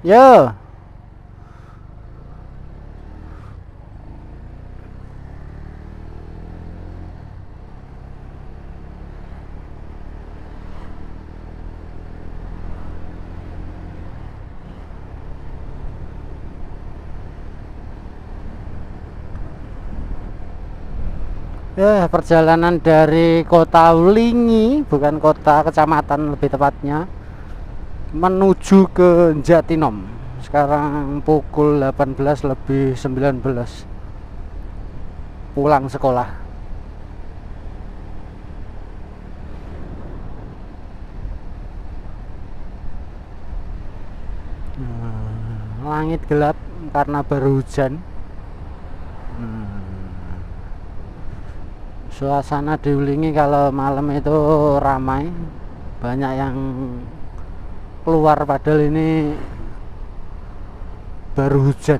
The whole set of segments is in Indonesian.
Yo, ya perjalanan dari kota Wlingi, bukan kota, kecamatan lebih tepatnya, menuju ke Jatinom. Sekarang pukul 18 lebih 19. Pulang sekolah. Langit gelap karena baru hujan. Suasana di Wlingi kalau malam itu ramai, banyak yang keluar padahal ini baru hujan.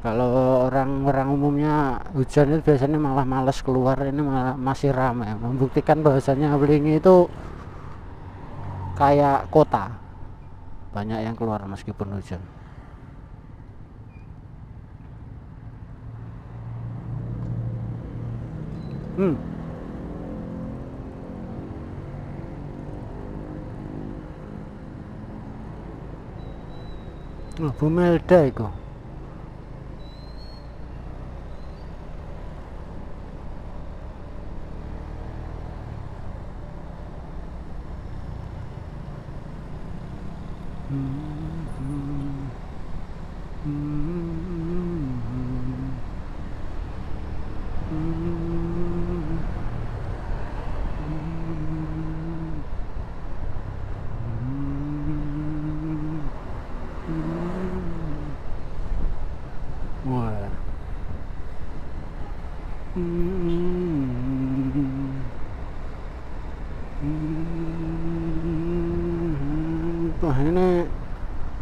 Kalau orang-orang umumnya hujan itu biasanya malah males keluar, ini malah masih ramai, membuktikan bahwasannya Wlingi itu kayak kota, banyak yang keluar meskipun hujan. Hmm. Oh, Bu Melda itu. Wah. Wah, ini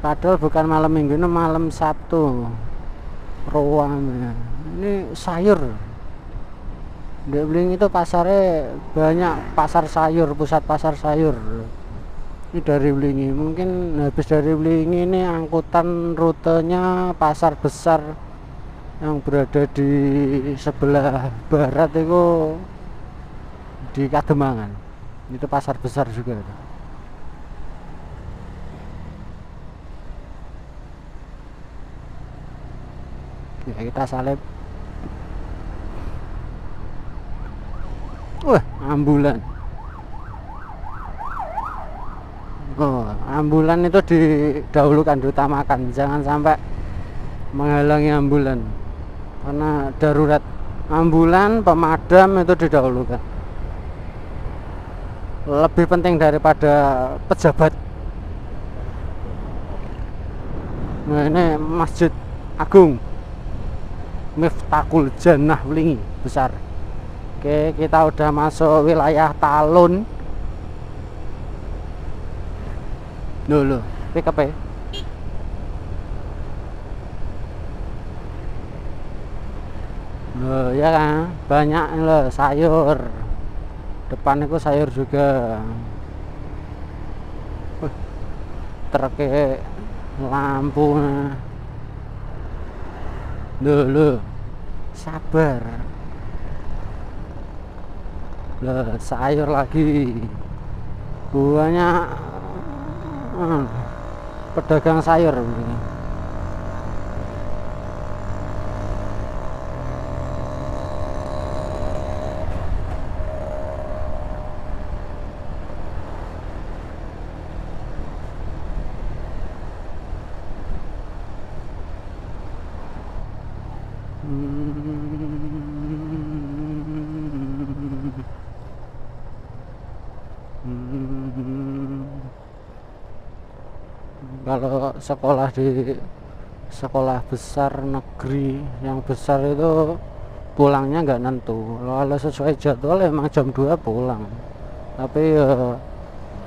padahal bukan malam minggu, ini malam Sabtu. Ruangnya. Ini sayur. Di Bling itu pasarnya banyak, pasar sayur, pusat pasar sayur. Ini dari Blingi, mungkin habis dari Blingi ini angkutan rutenya pasar besar yang berada di sebelah barat itu di Kademangan. Itu pasar besar juga itu. Ya, kita salib. Wah, ambulan. Oh, ambulan itu didahulukan, diutamakan, jangan sampai menghalangi ambulan. Karena darurat, ambulan, pemadam itu didahulukan. Lebih penting daripada pejabat. Nah, ini Masjid Agung Miftahul Jannah Wlingi besar. Oke, kita udah masuk wilayah Talun. Loh, pick up ya. Loh, ya kan, banyak loh sayur. Depan itu sayur juga. Truk lampu. Loh, sabar. Loh, sayur lagi. Buahnya pedagang sayur. Kalau sekolah di sekolah besar negeri yang besar itu pulangnya nggak nentu. Kalau sesuai jadwal emang jam 2 pulang, tapi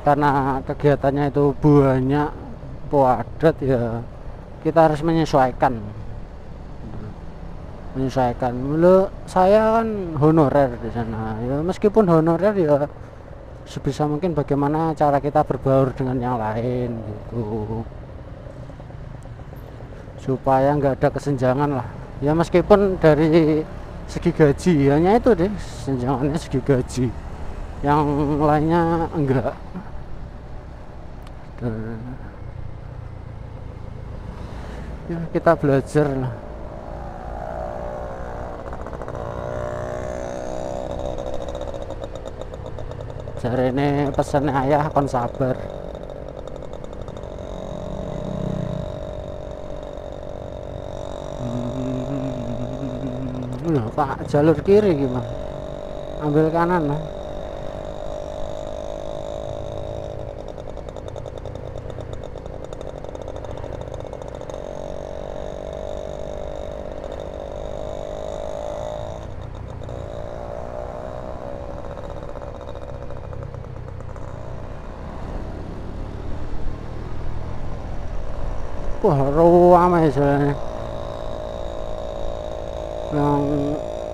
karena kegiatannya itu banyak padat, ya kita harus menyesuaikan. Dulu saya kan honorer di sana, ya meskipun honorer ya sebisa mungkin bagaimana cara kita berbaur dengan yang lain gitu, supaya nggak ada kesenjangan lah ya, meskipun dari segi gaji hanya itu deh senjangannya, segi gaji, yang lainnya enggak. Dan ya kita belajar lah. Jare ini pesannya ayah kon sabar. Loh, Pak, jalur kiri gimana? Ambil kanan lah. Wah, ramai jalannya. Yang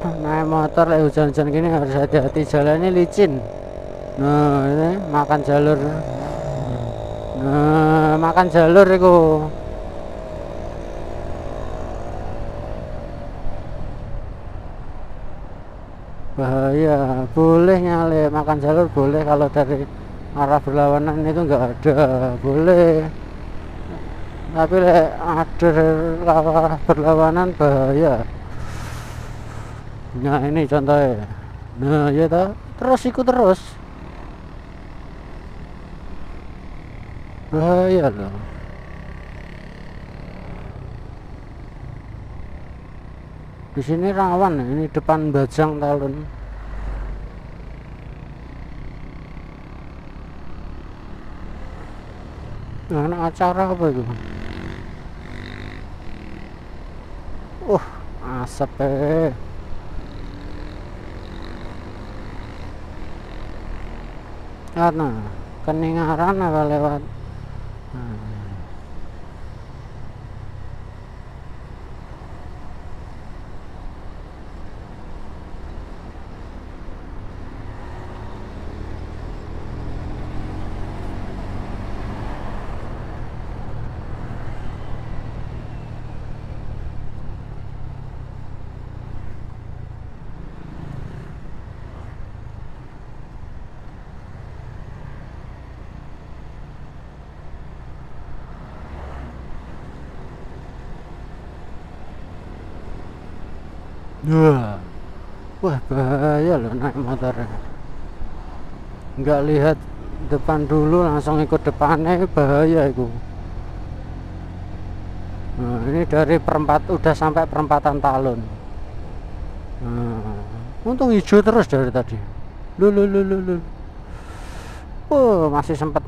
naik motor hujan-hujan gini harus hati-hati, jalannya licin. Nah, ini makan jalur. Nah, makan jalur itu. Bahaya. Boleh nyale makan jalur, boleh kalau dari arah berlawanan itu nggak ada, boleh. Tapi ada arah berlawanan bahaya. Nah ini contohnya. Nah ya toh, terus ikut terus, bahaya loh. Di sini rawan, ini depan Bajang Talun. Nah, anak acara apa itu? Asap karena keningaran apa lewat. Wah bahaya loh naik motor, nggak lihat depan dulu langsung ikut depannya, bahaya itu. Nah, ini dari perempat udah sampai perempatan Talun. Nah, untung hijau terus dari tadi. Lu. Masih sempat,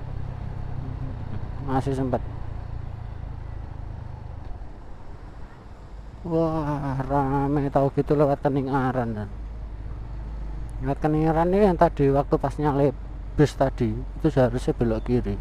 wah rame tahu gitu lewat Keningaran. Dan lewat Keningaran ini yang tadi waktu pas nyalip bis tadi itu seharusnya belok kiri.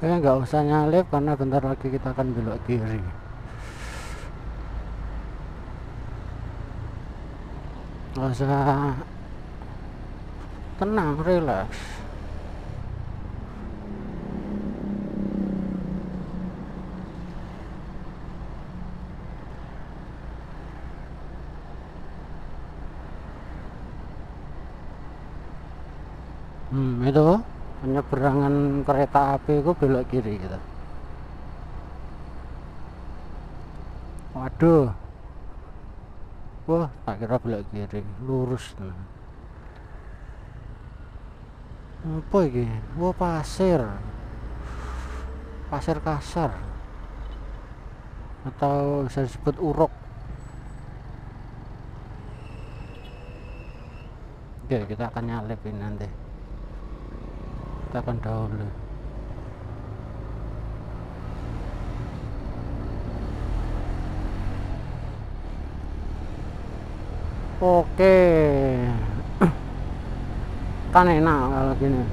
Oke, nggak usah nyalip karena bentar lagi kita akan belok kiri. Nggak usah, tenang, relax. Itu penyeberangan kereta api itu belok kiri gitu. Waduh, wah tak kira belok kiri, lurus. Apa ini? Wah, pasir kasar atau bisa disebut uruk. Oke, kita akan nyalip ini nanti. Kita akan dahulu. Oke, kan enak kalau gini.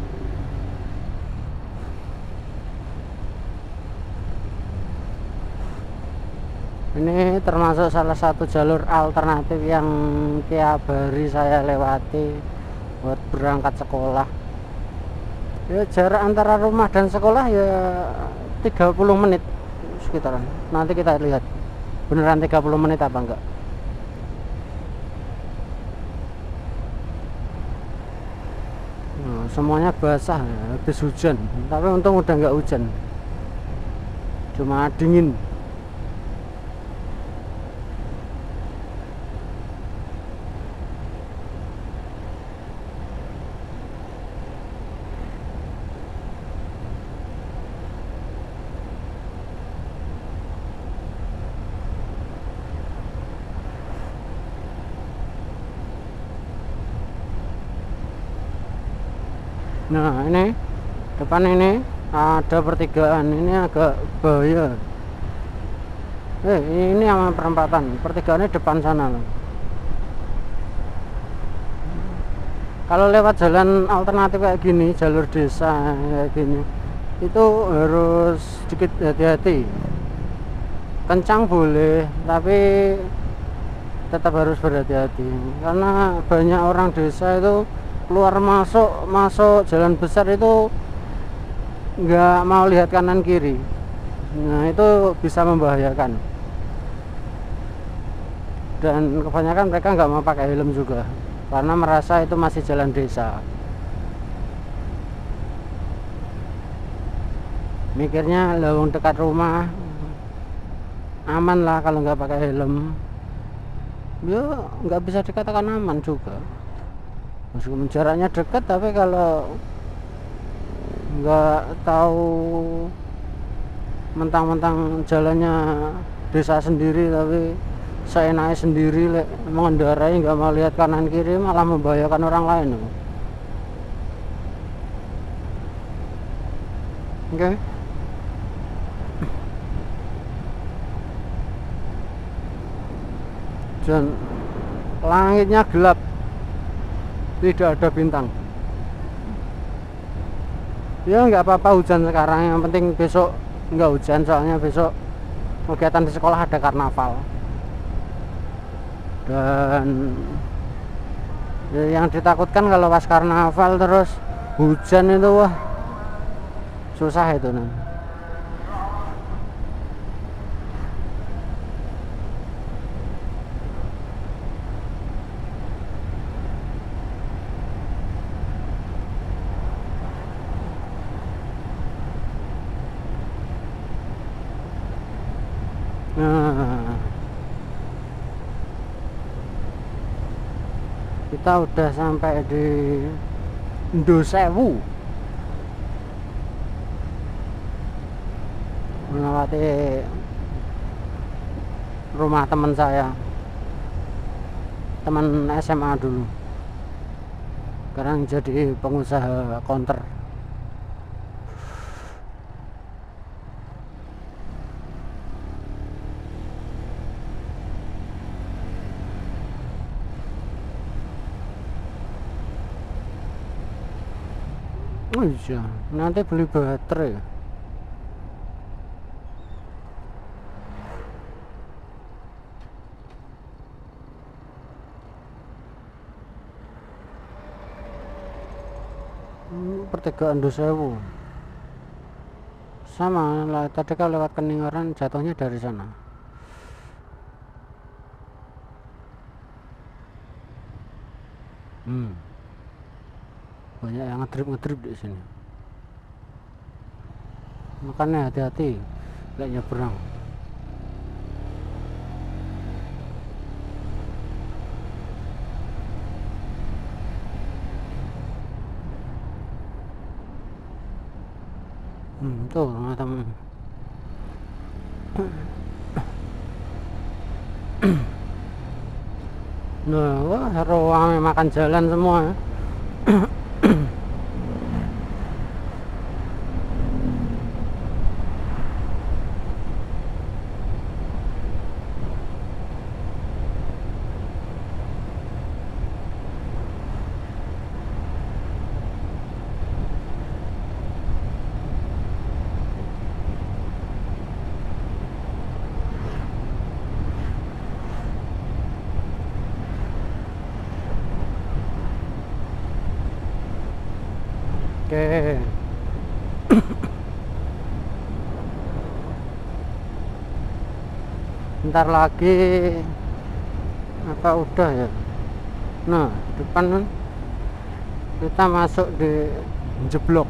Ini termasuk salah satu jalur alternatif yang tiap hari saya lewati buat berangkat sekolah. Ya, jarak antara rumah dan sekolah ya 30 menit sekitaran. Nanti kita lihat beneran 30 menit apa enggak. Semuanya basah ya, habis hujan, tapi untung udah nggak hujan, cuma dingin. Nah, ini depan ini ada pertigaan, ini agak bahaya. Ini sama perempatan, pertigaannya depan sana loh. Kalau lewat jalan alternatif kayak gini, jalur desa kayak gini, itu harus sedikit hati-hati. Kencang boleh, tapi tetap harus berhati-hati karena banyak orang desa itu keluar masuk jalan besar itu nggak mau lihat kanan kiri. Nah, itu bisa membahayakan, dan kebanyakan mereka nggak mau pakai helm juga karena merasa itu masih jalan desa. Mikirnya lawang dekat rumah aman lah kalau nggak pakai helm. Ya nggak bisa dikatakan aman juga, meskipun jaraknya dekat, tapi kalau nggak tahu, mentang-mentang jalannya desa sendiri tapi seenaknya sendiri mengendarai, nggak mau lihat kanan kiri, malah membahayakan orang lain. Oke. Dan langitnya gelap, tidak ada bintang. Ya nggak apa-apa hujan sekarang, yang penting besok nggak hujan, soalnya besok kegiatan di sekolah ada karnaval. Dan yang ditakutkan kalau pas karnaval terus hujan itu, wah susah itu nih. Nah, kita udah sampai di Ndosewu, melewati rumah teman saya, teman SMA dulu, sekarang jadi pengusaha konter. Oh iya, nanti beli baterai. pertigaan Dusewu. Sama lah, tadi kalau lewat Keningaran jatuhnya dari sana. Banyak yang ngedrip di sini, makanya hati-hati lek nyebrang. Tuh teman-teman. Nah, wah ruang makan jalan semua ya. Oke. Bentar lagi apa udah ya? Nah, depan kan kita masuk di jeblok.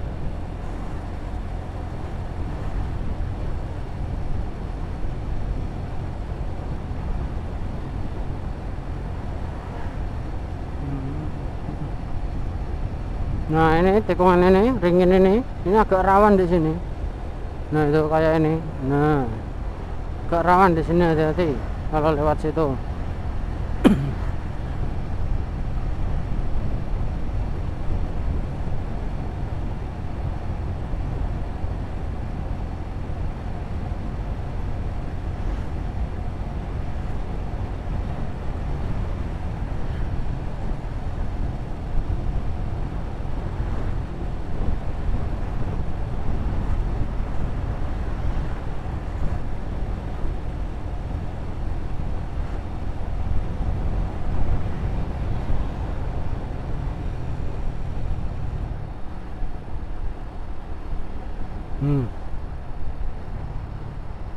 Nah, ini tikungan ini, ringin ini agak rawan di sini. Nah, itu kayak ini. Nah, agak rawan di sini, hati-hati kalau lewat situ.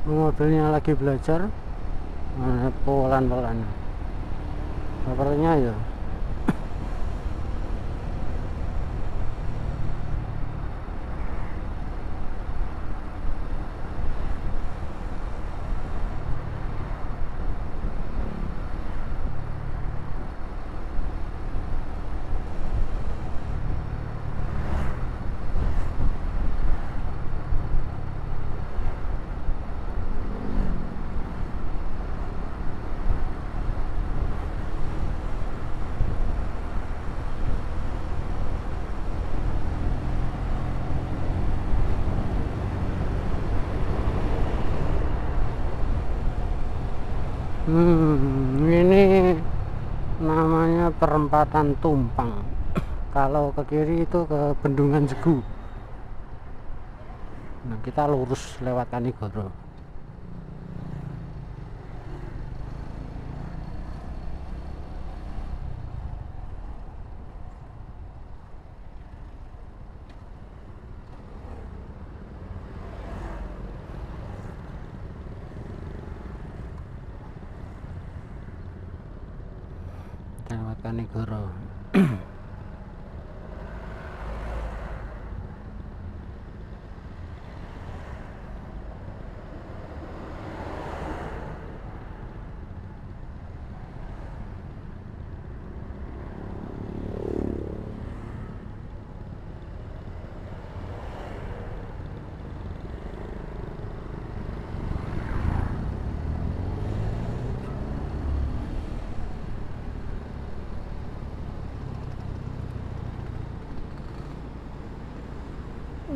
Mobilnya lagi belajar pelan-pelan bapernya ya. Ini namanya perempatan Tumpang. Kalau ke kiri itu ke Bendungan Jegu. Nah, kita lurus lewat Kanigoro. Lewat Kanigoro.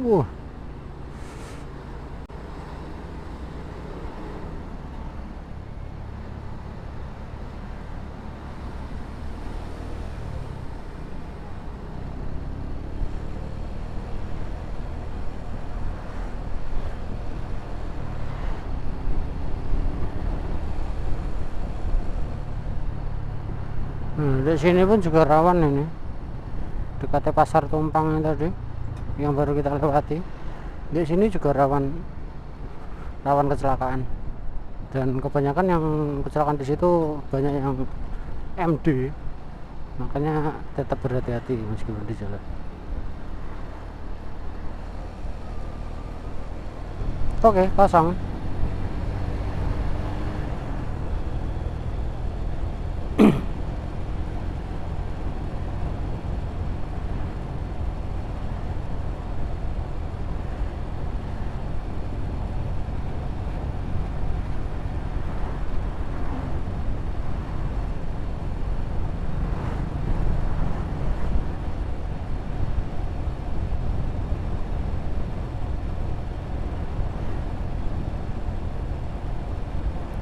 Wah. Di sini pun juga rawan ini. Dekatnya Pasar Tumpang yang tadi. yang baru kita lewati. Di sini juga rawan kecelakaan, dan kebanyakan yang kecelakaan di situ banyak yang MD, makanya tetap berhati-hati meskipun di jalan. Oke, kosong.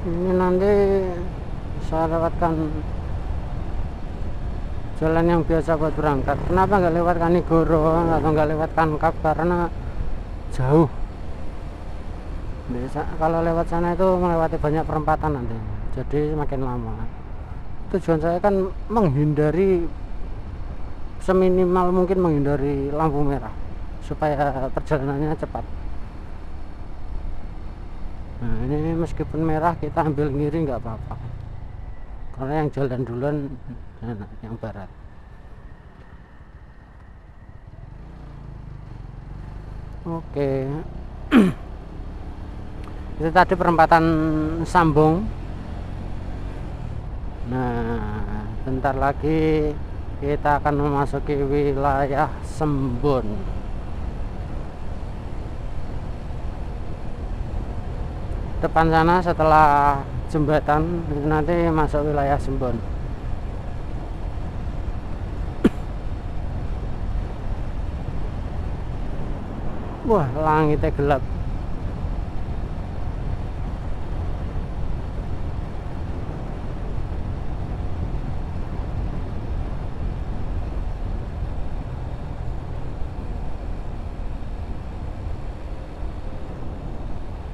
Ini nanti saya lewatkan jalan yang biasa buat berangkat. Kenapa nggak lewat Kanigoro atau nggak lewat Kankap? Karena jauh. Kalau lewat sana itu melewati banyak perempatan nanti, jadi makin lama. Tujuan saya kan menghindari, seminimal mungkin menghindari lampu merah supaya perjalanannya cepat. Nah, ini meskipun merah kita ambil ngiri nggak apa-apa, karena yang jalan duluan yang barat. Oke. Itu tadi perempatan Sambung. Nah, bentar lagi kita akan memasuki wilayah Sembun. Depan sana setelah jembatan nanti masuk wilayah Sembun. Wah, langitnya gelap.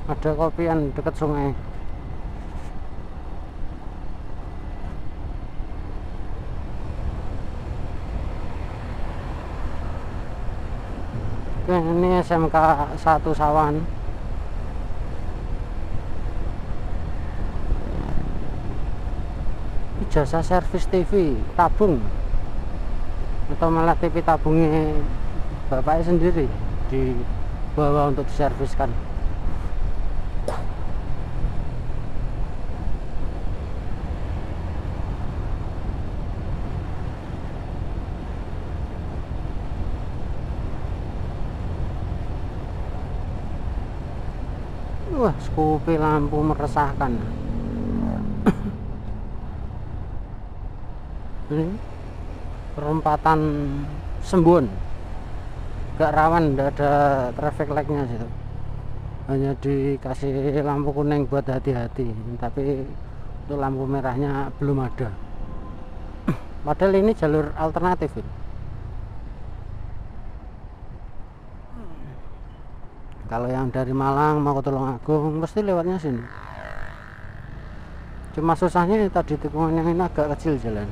Ada kopian dekat sungai. Oke, ini SMK 1 Sawan. Jasa servis TV tabung, atau malah TV tabungnya bapaknya sendiri dibawa untuk diserviskan. Wah, Scoopy lampu meresahkan. Ini perempatan Sembun, gak rawan, tidak ada traffic light-nya situ, hanya dikasih lampu kuning buat hati-hati, tapi itu lampu merahnya belum ada. Padahal ini jalur alternatif ini. Kalau yang dari Malang mau ke Tulungagung pasti lewatnya sini. Cuma susahnya tadi tikungan yang ini agak kecil jalan.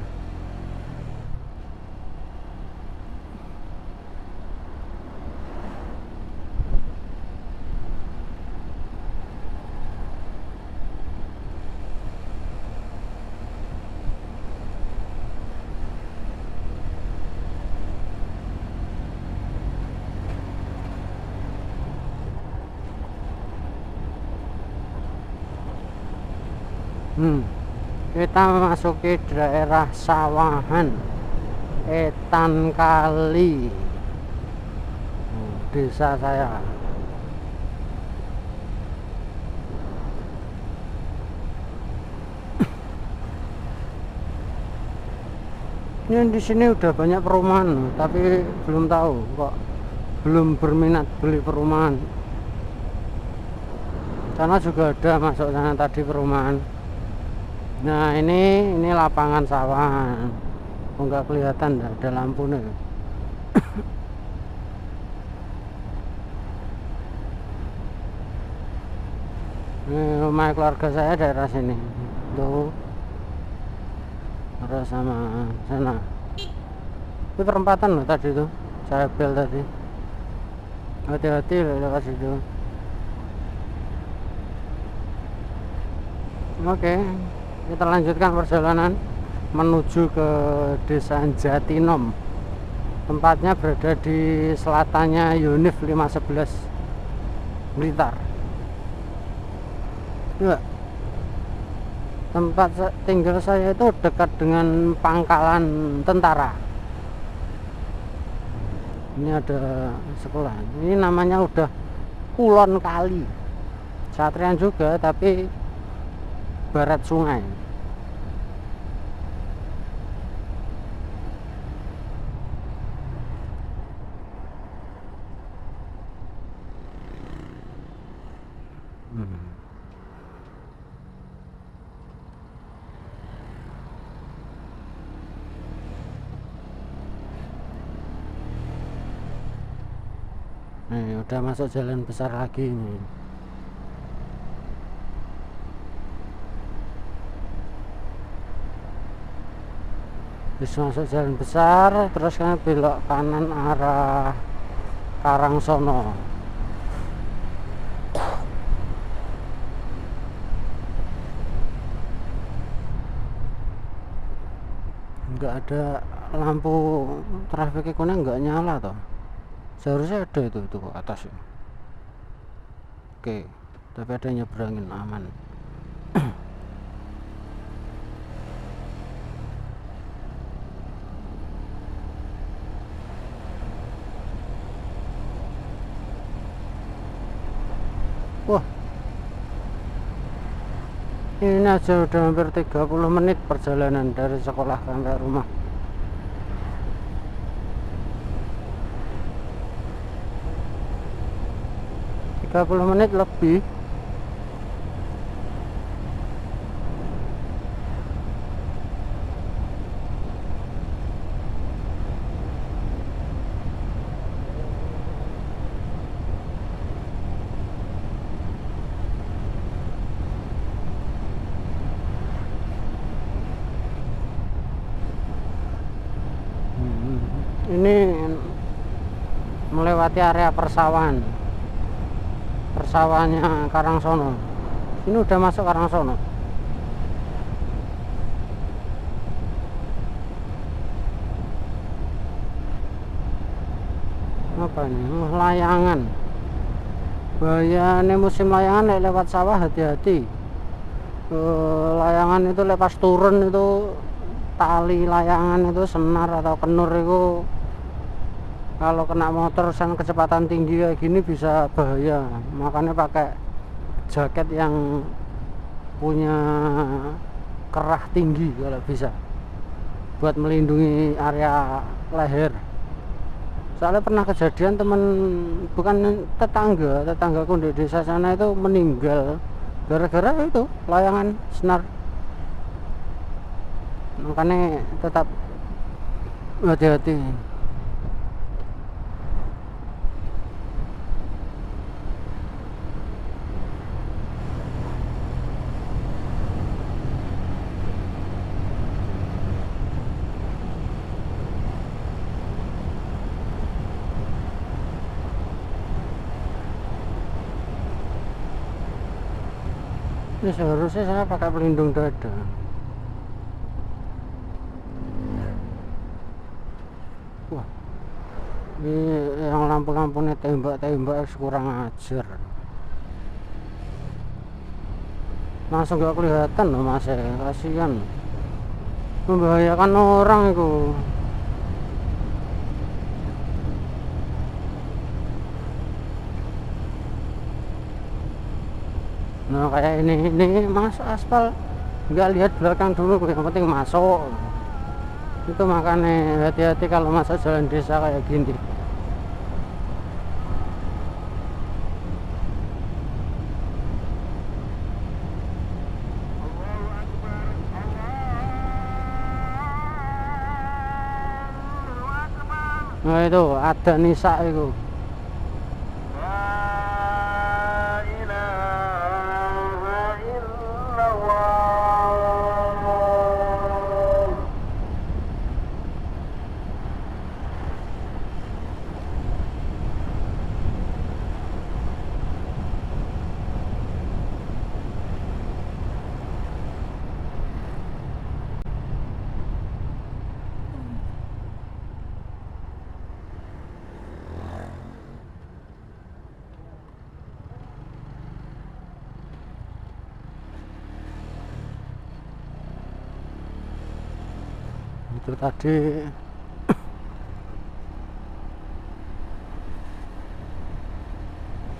Kita memasuki daerah Sawahan, Etan Kali, desa saya. Ini di sini udah banyak perumahan, tapi belum tahu kok belum berminat beli perumahan. Sana juga ada masuk sana tadi perumahan. Nah, ini lapangan sawahan. Kok nggak kelihatan, ada lampu nih. Ini rumah keluarga saya daerah sini. Tuh. Terus sama sana. Itu perempatan loh tadi tuh. Saya bel tadi. hati-hati lewat situ. Oke, kita lanjutkan perjalanan menuju ke Desa Jatinom. Tempatnya berada di selatannya Yunif 511 Blitar. Ya, tempat tinggal saya itu dekat dengan pangkalan tentara. Ini ada sekolah. Ini namanya udah Kulon Kali. Satrian juga tapi barat sungai. Nih, udah masuk jalan besar lagi nih. Bisa masuk jalan besar, terus kan belok kanan arah Karangsono. Nggak ada lampu trafik kuning, nggak nyala toh. Seharusnya ada itu atas ya. Oke, tapi ada nyebrangin, aman. Wah, ini aja udah hampir 30 menit perjalanan dari sekolah sampai rumah. Menit lebih. Ini melewati area persawahannya Karangsono. Ini udah masuk Karangsono. Apa ini? Layangan. Bahaya nih musim layangan, lewat sawah hati-hati. Layangan itu lepas turun itu, tali layangan itu senar atau kenur itu kalau kena motor dan kecepatan tinggi kayak gini bisa bahaya. Makanya pakai jaket yang punya kerah tinggi kalau bisa, buat melindungi area leher. Soalnya pernah kejadian bukan tetanggaku di desa sana itu meninggal gara-gara itu layangan senar. Makanya tetap hati-hati. Ini seharusnya saya pakai pelindung dada. Wah, ini yang lampu-lampunya tembak-tembak kurang ajar. Langsung gak kelihatan loh mas, kasihan, membahayakan orang itu. Nah kayak ini mas aspal nggak lihat belakang dulu, yang penting masuk. Itu makanya hati-hati kalau masuk jalan desa kayak gini. Nah itu ada nisa itu. itu tadi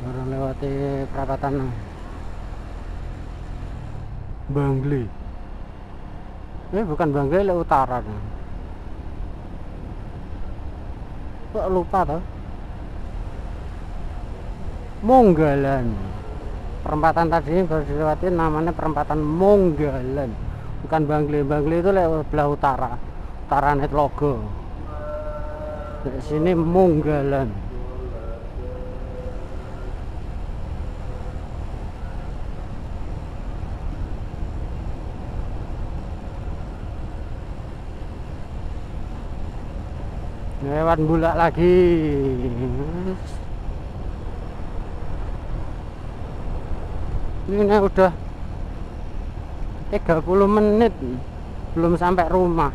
baru lewati perapatan Bangli. Bukan Bangli, le utara nih. Kok lupa toh? Monggalan. Perempatan tadi baru dilewati namanya perempatan Monggalan. Bukan Bangli. Bangli itu lewat belah utara. Utara net logo. Di sini Monggalan. Lewat Bulak lagi. Ini udah 30 menit belum sampai rumah.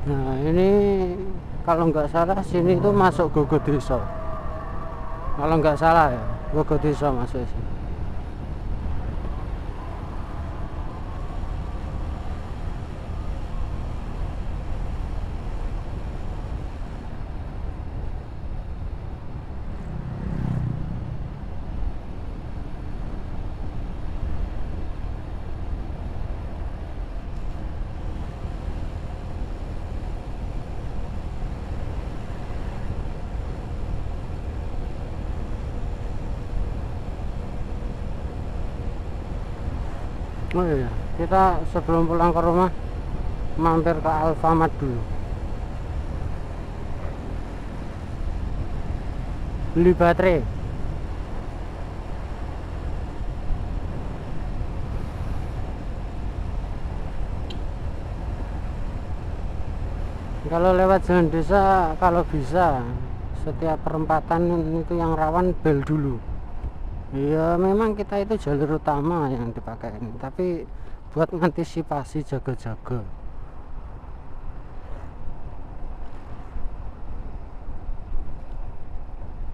Nah ini kalau nggak salah sini itu masuk Gogodeso. Kalau nggak salah ya Gogodeso masuk sini. Oh iya, kita sebelum pulang ke rumah mampir ke Alfamart dulu. Beli baterai. Kalau lewat jalan desa, kalau bisa setiap perempatan itu yang rawan bel dulu. Ya memang kita itu jalur utama yang dipakai ini, tapi buat mengantisipasi jaga-jaga.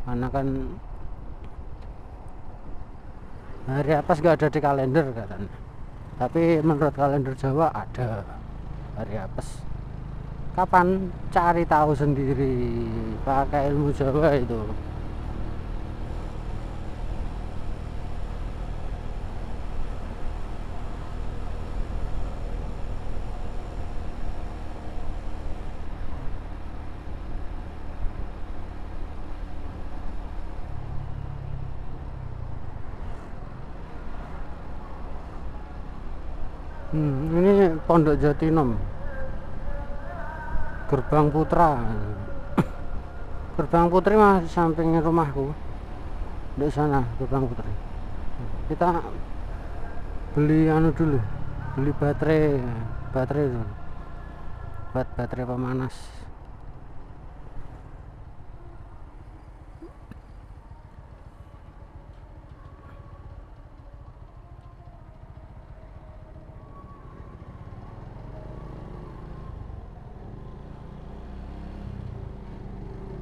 Karena kan hari apes gak ada di kalender katanya. Tapi menurut kalender Jawa ada hari apes. Kapan? Cari tahu sendiri, pakai ilmu Jawa itu. Ini Pondok Jatinom, Gerbang Putra. Gerbang Putri mah sampingnya rumahku, di sana Gerbang Putri. Kita beli anu dulu, beli baterai dulu, buat baterai pemanas.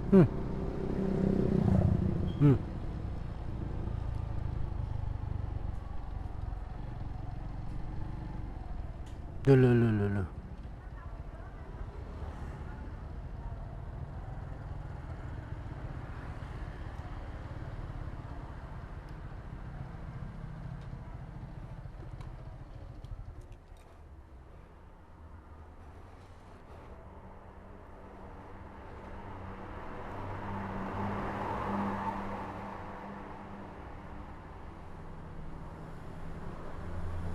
hmm. Hmm. Dulu.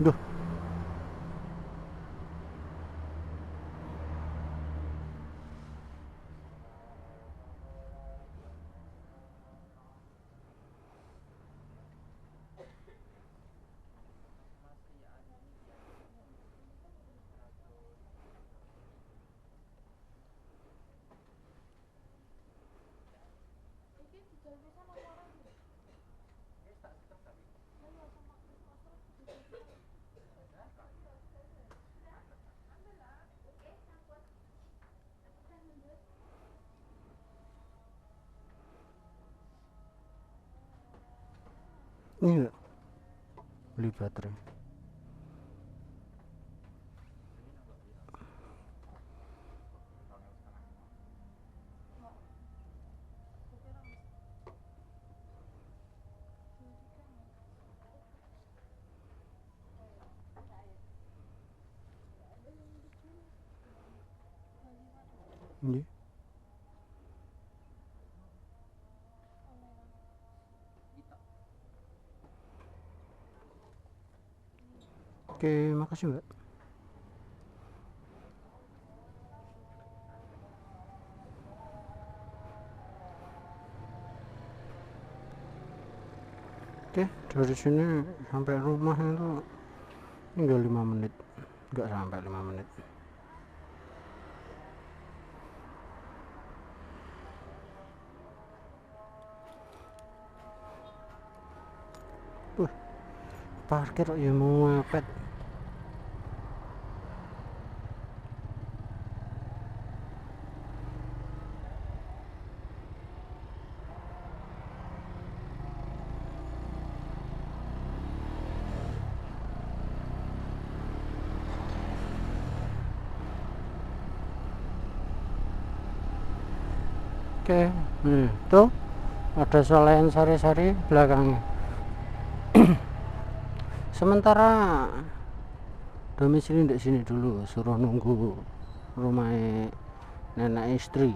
Duh, Ini enggak beli baterai. Ini oke, makasih Mbak. Oke, dari sini sampai rumah itu tinggal 5 menit, enggak sampai 5 menit. Parkir ya mau mepet. Oke, tuh ada Solehan Sari-Sari belakangnya. Sementara domisili di sini dulu, suruh nunggu rumah nenek istri.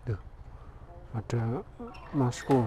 Tuh, ada masku.